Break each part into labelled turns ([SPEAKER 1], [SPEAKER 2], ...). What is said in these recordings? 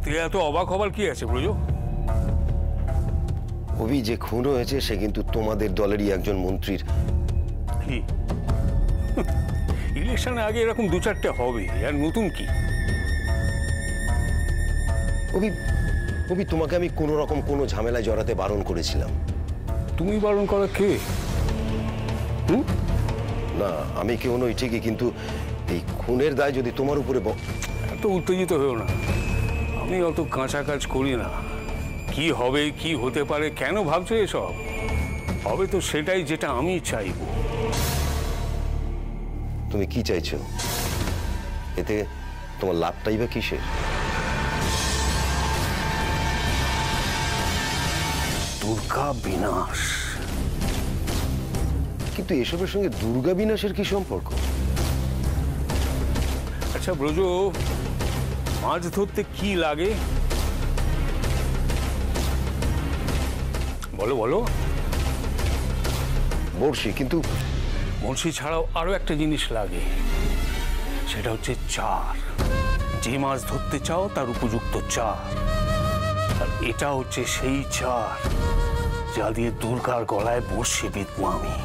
[SPEAKER 1] এতে এত অবাক হবার কি আছে ব্রজ?
[SPEAKER 2] অভি, যে খুন হয়েছে সে কিন্তু তোমাদের দলেরই একজন মন্ত্রীর।
[SPEAKER 1] কি ইলেকশনে আগে এরকম দু চারটে হবে, আর নতুন কি?
[SPEAKER 2] অভি, অভি, তোমাকে আমি কোনো রকম কোনো ঝামেলায় জড়াতে বারণ করেছিলাম।
[SPEAKER 1] তুমি বারণ করা কে?
[SPEAKER 2] না, আমি কেউ নই ঠিকই, কিন্তু এই খুনের দায় যদি তোমার উপরে।
[SPEAKER 1] এত উত্তেজিত হয়েও না, আমি অত কাঁচা কাজ করি না। কি হবে, কি হতে পারে, কেন ভাবছো এসব? হবে তো সেটাই যেটা আমি চাইব।
[SPEAKER 2] তুমি কি চাইছো? এতে তোমার লাভটাই বা কিসের?
[SPEAKER 1] দুর্গা বিনাশ।
[SPEAKER 2] কিন্তু এসবের সঙ্গে দুর্গা বিনাশের কি সম্পর্ক?
[SPEAKER 1] আচ্ছা ব্রজ, মাছ ধরতে কি লাগে বলো বলো?
[SPEAKER 2] বড়শি। কিন্তু
[SPEAKER 1] বড়শি ছাড়াও আরো একটা জিনিস লাগে, সেটা হচ্ছে চার। যে মাছ ধরতে চাও তার উপযুক্ত চার, আর এটা হচ্ছে সেই চার যা দিয়ে দুর্গার গলায় বড়শি বিঁধবো আমি।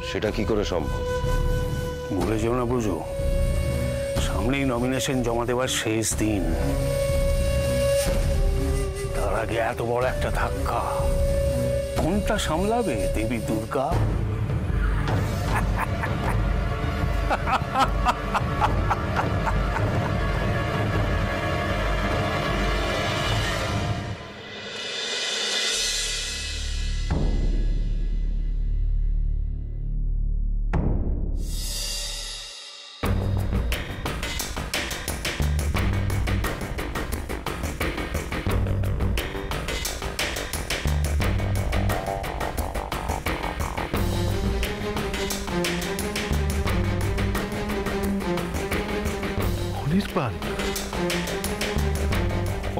[SPEAKER 2] সেটা কি করে সম্ভব?
[SPEAKER 1] ভুলে যেও না বুঝো, সামনেই নমিনেশন জমা দেওয়ার শেষ দিন। তার আগে এত বড় একটা ধাক্কা কোনটা সামলাবে দেবী দুর্গা?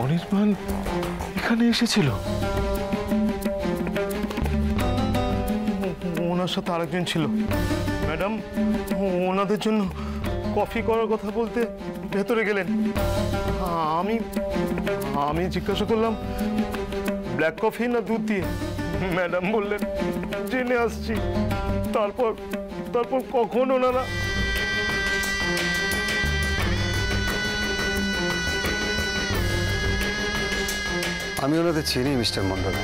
[SPEAKER 3] অনির্বাণ এখানে এসেছিল? ওনার সাথে আরেকজন ছিল ম্যাডাম, ওনাদের জন্য কফি করার কথা বলতে ভেতরে গেলেন। আমি জিজ্ঞাসা করলাম ব্ল্যাক কফি না দুধ দিয়ে, ম্যাডাম বললেন জেনে আসছি। তারপর কখন ওনারা।
[SPEAKER 4] আমি ওনাদের চিনি মিস্টার মন্ডল।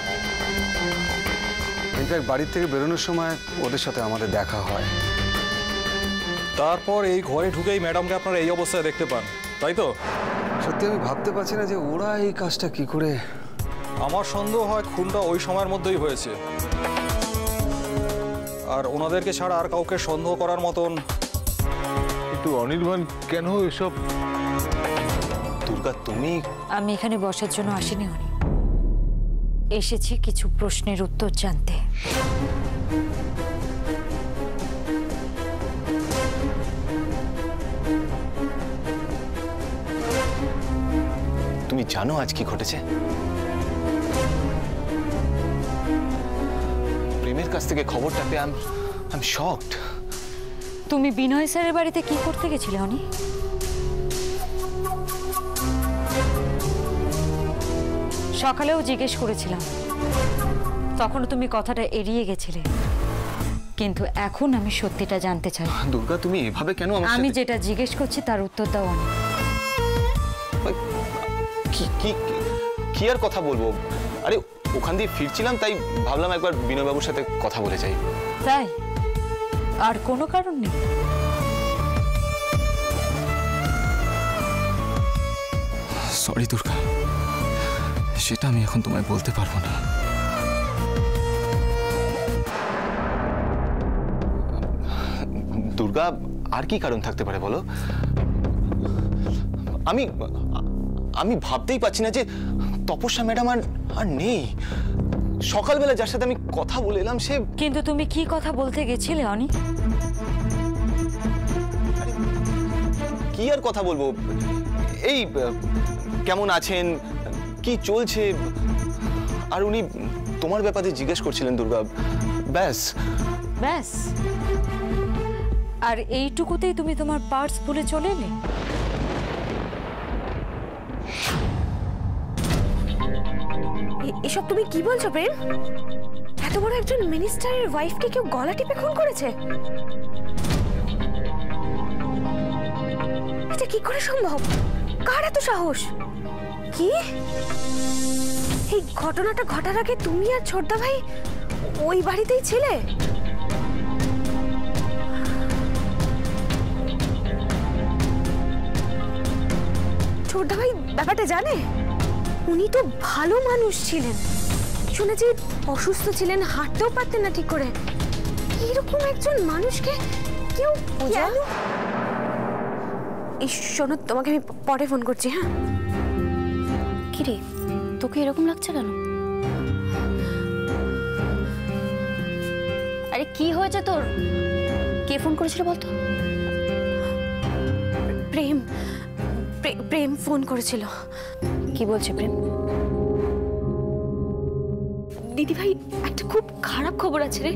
[SPEAKER 4] ইনফ্যাক্ট বাড়ির থেকে বেরোনোর সময় ওদের সাথে আমাদের দেখা হয়।
[SPEAKER 5] তারপর এই ঘরে ঢুকেই ম্যাডামকে আপনারা এই অবস্থায় দেখতে পান, তাই তো?
[SPEAKER 4] সত্যি আমি ভাবতে পারছি না যে ওরা এই কাজটা কি করে।
[SPEAKER 5] আমার সন্দেহ হয় খুনটা ওই সময়ের মধ্যেই হয়েছে, আর ওনাদেরকে ছাড়া আর কাউকে সন্দেহ করার মতন।
[SPEAKER 3] কিন্তু অনির্বাণ কেন এসব?
[SPEAKER 6] দুর্গা, তুমি?
[SPEAKER 7] আমি এখানে বসার জন্য আসিনি অনি, এসেছি কিছু প্রশ্নের উত্তর জানতে।
[SPEAKER 6] তুমি জানো আজ কি ঘটেছে? প্রেমের কাছ থেকে খবরটা পেয়ে আমি শকড।
[SPEAKER 7] তুমি বিনয় স্যারের বাড়িতে কি করতে গেছিলে অনি? সকালেও জিজ্ঞেস করেছিলাম, তখন তুমি কথাটা এড়িয়ে গেছিলে, কিন্তু এখন আমি সত্যিটা জানতে চাই।
[SPEAKER 6] দুর্গা, তুমি এভাবে কেন?
[SPEAKER 7] আমি যেটা জিজ্ঞেস করছি তার উত্তর দাও অনি।
[SPEAKER 6] কি আর কথা বলবো? আরে ওখান দিয়ে ফিরছিলাম, তাই ভাবলাম একবার বিনয়বাবুর সাথে কথা বলে যাই।
[SPEAKER 7] তাই? আর কোনো কারণ নেই?
[SPEAKER 6] সরি দুর্গা, সেটা আমি এখন তোমায় বলতে পারবো না। দুর্গা, আর কি কারণ থাকতে পারে বলো? আমি ভাবতেই পারছি না যে তপস্যা ম্যাডাম আর নেই। সকালবেলা যার সাথে আমি কথা বলে এলাম সে।
[SPEAKER 7] কিন্তু তুমি কি কথা বলতে গেছিলে অনি?
[SPEAKER 6] কি আর কথা বলবো, এই কেমন আছেন, কি চলছে, আর উনি তোমার ব্যাপারে জিজ্ঞেস করছিলেন দুর্গা, ব্যাস।
[SPEAKER 7] ব্যাস, আর এইটুকুতেই তুমি তোমার পার্স ভুলে চলে এলে?
[SPEAKER 8] এসব তুমি কি বলছো প্রেম? এত বড় একজন মিনিস্টারের ওয়াইফকে কেউ গলা টিপে খুন করেছে? এটা কি করে সম্ভব? কার এত সাহস? কি এই ঘটনাটা ঘটার আগে তুমি আর ছোটদা ভাই ওই বাড়িতেই ছিলে? ছোটদা ভাই ব্যাপারটা জানে? উনি তো ভালো মানুষ ছিলেন, শুনেছি অসুস্থ ছিলেন, হাঁটতেও পারতেন না ঠিক করে। এরকম একজন মানুষকে কেউ কেন? এই শোনো, তোমাকে আমি পরে ফোন করছি। হ্যাঁ,
[SPEAKER 9] কিরে তোকে এরকম লাগছে কেন? আরে কি হয়েছে তোর? কে ফোন করেছিল বলতো?
[SPEAKER 8] প্রেম প্রেম ফোন করেছিল।
[SPEAKER 9] কি বলছে প্রেম?
[SPEAKER 8] দিদি ভাই, একটা খুব খারাপ খবর আছে রে।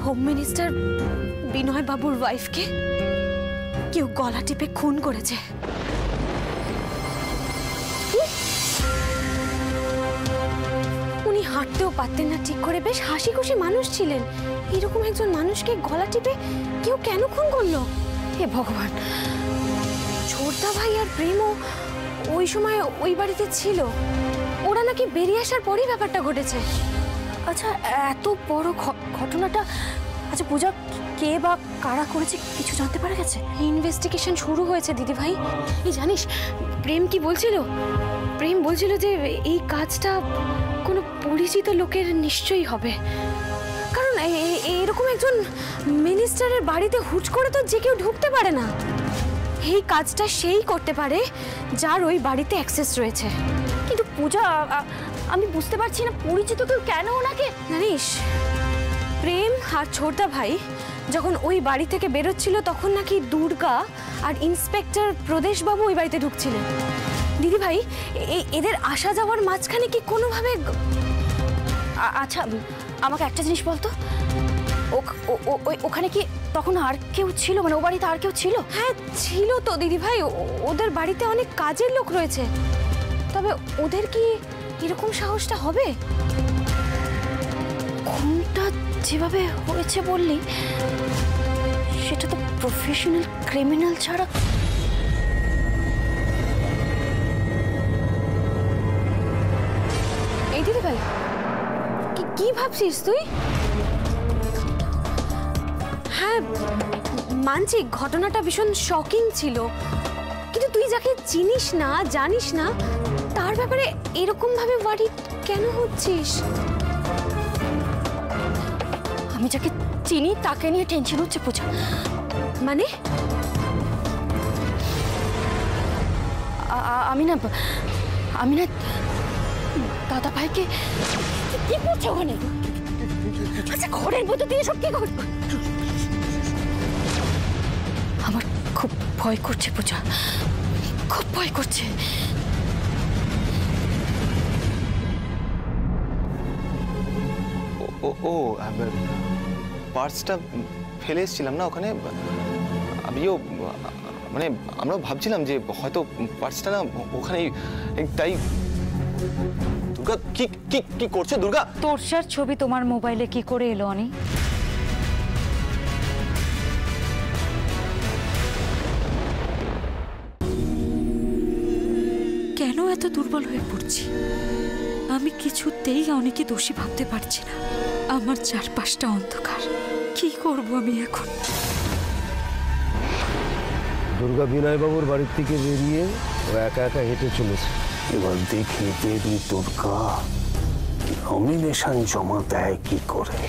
[SPEAKER 8] হোম মিনিস্টার বিনয় বাবুর ওয়াইফকে কেউ গলা টিপে খুন করেছে। উনি হাঁটতেও পারতেন না ঠিক করে, বেশ হাসি খুশি মানুষ ছিলেন। এরকম একজন মানুষকে গলা টিপে কেউ কেন খুন করলো? হে ভগবান! ছোটদা ভাই আর প্রেমও ওই সময় ওই বাড়িতে ছিল। ওরা নাকি বেরিয়ে আসার পরই ব্যাপারটা ঘটেছে।
[SPEAKER 9] আচ্ছা, এত বড় ঘটনাটা আচ্ছা পূজা কে বা কারা করেছে কিছু জানতে পারা গেছে?
[SPEAKER 8] ইনভেস্টিগেশন শুরু হয়েছে দিদি ভাই। এই জানিস প্রেম কি বলছিল? প্রেম বলছিল যে এই কাজটা কোনো পরিচিত লোকের নিশ্চয়ই হবে, কারণ এরকম একজন মিনিস্টারের বাড়িতে হুট করে তো যে কেউ ঢুকতে পারে না। এই কাজটা সেই করতে পারে যার ওই বাড়িতে অ্যাক্সেস রয়েছে।
[SPEAKER 9] কিন্তু পূজা, আমি বুঝতে পারছি না পরিচিত কেউ কেন ওনাকে।
[SPEAKER 8] জানিস, প্রেম আর ছোটদা ভাই যখন ওই বাড়ি থেকে বেরোচ্ছিল তখন নাকি দুর্গা আর ইন্সপেক্টর প্রদেশবাবু ওই বাড়িতে ঢুকছিলেন। দিদি ভাই, এদের আসা যাওয়ার মাঝখানে কি কোনোভাবে...
[SPEAKER 9] আচ্ছা আমাকে একটা জিনিস বলতো, ওখানে কি তখন আর কেউ ছিল? মানে ও বাড়িতে আর কেউ ছিল?
[SPEAKER 8] হ্যাঁ ছিল তো দিদি ভাই, ওদের বাড়িতে অনেক কাজের লোক রয়েছে। তবে ওদের কি এরকম সাহসটা হবে?
[SPEAKER 9] খুনটা যেভাবে হয়েছে বললি, সেটা তো প্রফেশনাল ক্রিমিনাল ছাড়া...
[SPEAKER 8] এই দিদি ভাই, কি ভাবছিস তুই? হ্যাঁ মানছি ঘটনাটা ভীষণ শকিং ছিল, কিন্তু তুই যাকে চিনিস না, জানিস না, তার ব্যাপারে এরকম ভাবে ওয়ারি কেন হচ্ছিস?
[SPEAKER 9] আমি যাকে চিনি তাকে নিয়ে টেনশন হচ্ছে পূজা।
[SPEAKER 8] মানে?
[SPEAKER 9] আমি না দাদা ভাইকে... কি করছো ওখানে? আচ্ছা ঘরের মধ্যে দিয়ে সব কি কর? আমার খুব ভয় করছে পূজা, খুব ভয় করছে।
[SPEAKER 6] ও পার্সটা ফেলে এসেছিলাম না ওখানে। আমিও মানে আমরা ভাবছিলাম যে হয়তো পার্সটা না ওখানে, তাই... দুর্গা কি কি কি করছে? দুর্গা,
[SPEAKER 7] তোরসার ছবি তোমার মোবাইলে কি করে এলো অনি? কেন এত দুর্বল হয়ে পড়ছি? আমি কিছুতেই অনেকে দোষী ভাবতে পারছি না। আমার চারপাশটা অন্ধকার, কি করব আমি এখন?
[SPEAKER 2] দুর্গা বিনয়বাবুর বাড়ির থেকে বেরিয়ে ও একা একা হেঁটে চলেছে।
[SPEAKER 1] এবার দেখি দেবী দুর্গা নমিনেশন জমা দেয় কি করে।